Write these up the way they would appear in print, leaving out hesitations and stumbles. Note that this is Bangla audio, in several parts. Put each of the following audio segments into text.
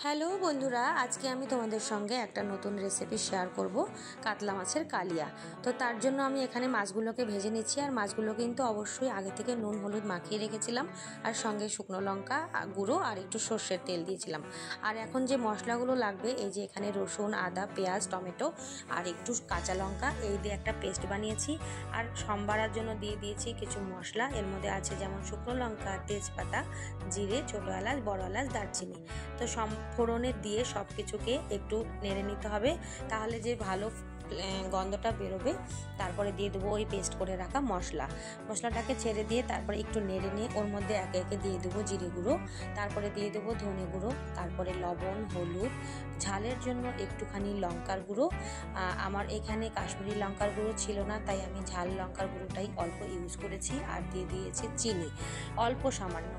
হ্যালো বন্ধুরা, আজকে আমি তোমাদের সঙ্গে একটা নতুন রেসিপি শেয়ার করব, কাতলা মাছের কালিয়া। তো তার জন্য আমি এখানে মাছগুলোকে ভেজে নিচ্ছি। আর মাছগুলো কিন্তু অবশ্যই আগে থেকে নুন হলুদ মাখিয়ে রেখেছিলাম, আর সঙ্গে শুকনো লঙ্কা গুঁড়ো আর একটু সর্ষের তেল দিয়েছিলাম। আর এখন যে মশলাগুলো লাগবে, এই যে এখানে রসুন, আদা, পেঁয়াজ, টমেটো আর একটু কাঁচা লঙ্কা, এই দিয়ে একটা পেস্ট বানিয়েছি। আর সম্বারার জন্য দিয়ে দিয়েছি কিছু মশলা। এর মধ্যে আছে যেমন শুকনো লঙ্কা, তেজপাতা, জিরে, ছোটো এলাচ, বড় এলাচ, দারচিনি। তো ফোড়নে দিয়ে সব কিছুকে একটু নেড়ে নিতে হবে, তাহলে যে ভালো গন্ধটা বেরোবে। তারপরে দিয়ে দেবো ওই পেস্ট করে রাখা মশলাটাকে ছেড়ে দিয়ে তারপরে একটু নেড়ে নিয়ে ওর মধ্যে একে একে দিয়ে দেবো জিরে গুঁড়ো, তারপরে দিয়ে দেবো ধনে গুঁড়ো, তারপরে লবণ, হলুদ, ঝালের জন্য একটুখানি লঙ্কার গুঁড়ো। আমার এখানে কাশ্মীরি লঙ্কার গুঁড়ো ছিল না, তাই আমি ঝাল লঙ্কার গুঁড়োটাই অল্প ইউজ করেছি। আর দিয়ে দিয়েছি চিনি অল্প সামান্য।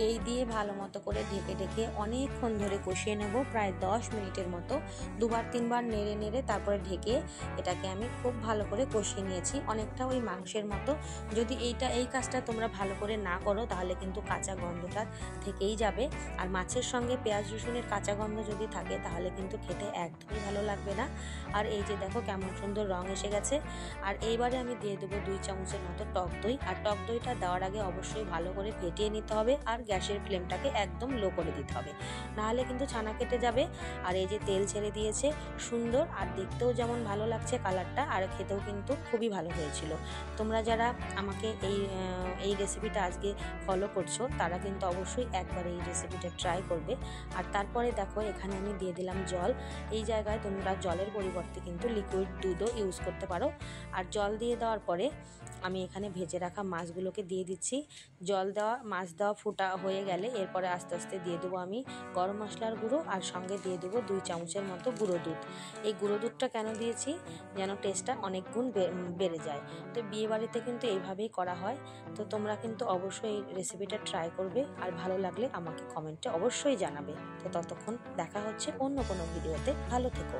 এই দিয়ে ভালো মতো করে ঢেকে ঢেকে অনেকক্ষণ ধরে কষিয়ে নেব, প্রায় 10 মিনিটের মতো। দুবার তিনবার নেড়ে নেড়ে তারপরে ঢেকে এটাকে আমি খুব ভালো করে কষিয়ে নিয়েছি, অনেকটা ওই মাংসের মতো। যদি এই কাজটা তোমরা ভালো করে না করো, তাহলে কিন্তু কাঁচা গন্ধটা থেকেই যাবে। আর মাছের সঙ্গে পেঁয়াজ রসুনের কাঁচা গন্ধ যদি থাকে, তাহলে কিন্তু খেতে একদমই ভালো লাগবে না। আর এই যে দেখো কেমন সুন্দর রং এসে গেছে। আর এইবারে আমি দিয়ে দেবো 2 চামচের মতো টক দই। আর টক দইটা দেওয়ার আগে অবশ্যই ভালো করে ফেটিয়ে নিতে হবে, আর গ্যাসের ফ্লেমটাকে একদম লো করে দিতে হবে, নাহলে কিন্তু ছানা কেটে যাবে। আর এই যে তেল ছেড়ে দিয়েছে সুন্দর, আর দেখতেও যেমন ভালো লাগছে কালারটা, আর খেতেও কিন্তু খুবই ভালো হয়েছিল। তোমরা যারা আমাকে এই রেসিপিটা আজকে ফলো করছো, তারা কিন্তু অবশ্যই একবার এই রেসিপিটা ট্রাই করবে। আর তারপরে দেখো এখানে আমি দিয়ে দিলাম জল। এই জায়গায় তোমরা জলের পরিবর্তে কিন্তু লিকুইড দুধও ইউজ করতে পারো। আর জল দিয়ে দেওয়ার পরে আমি এখানে ভেজে রাখা মাছগুলোকে দিয়ে দিচ্ছি। মাছ দেওয়া ফুটা হয়ে গেলে এরপরে আস্তে আস্তে দিয়ে দেবো আমি গরম মশলার গুঁড়ো, আর সঙ্গে দিয়ে দেবো 2 চামচের মতো গুঁড়ো দুধ। এই গুঁড়ো দুধটা কেন দিয়েছি, যেন টেস্টটা অনেক গুণ বেড়ে যায়। তো বিয়েবাড়িতে কিন্তু এইভাবেই করা হয়। তো তোমরা কিন্তু অবশ্যই এই রেসিপিটা ট্রাই করবে, আর ভালো লাগলে আমাকে কমেন্টে অবশ্যই জানাবে। তো ততক্ষণ দেখা হচ্ছে অন্য কোনো ভিডিওতে। ভালো থেকো।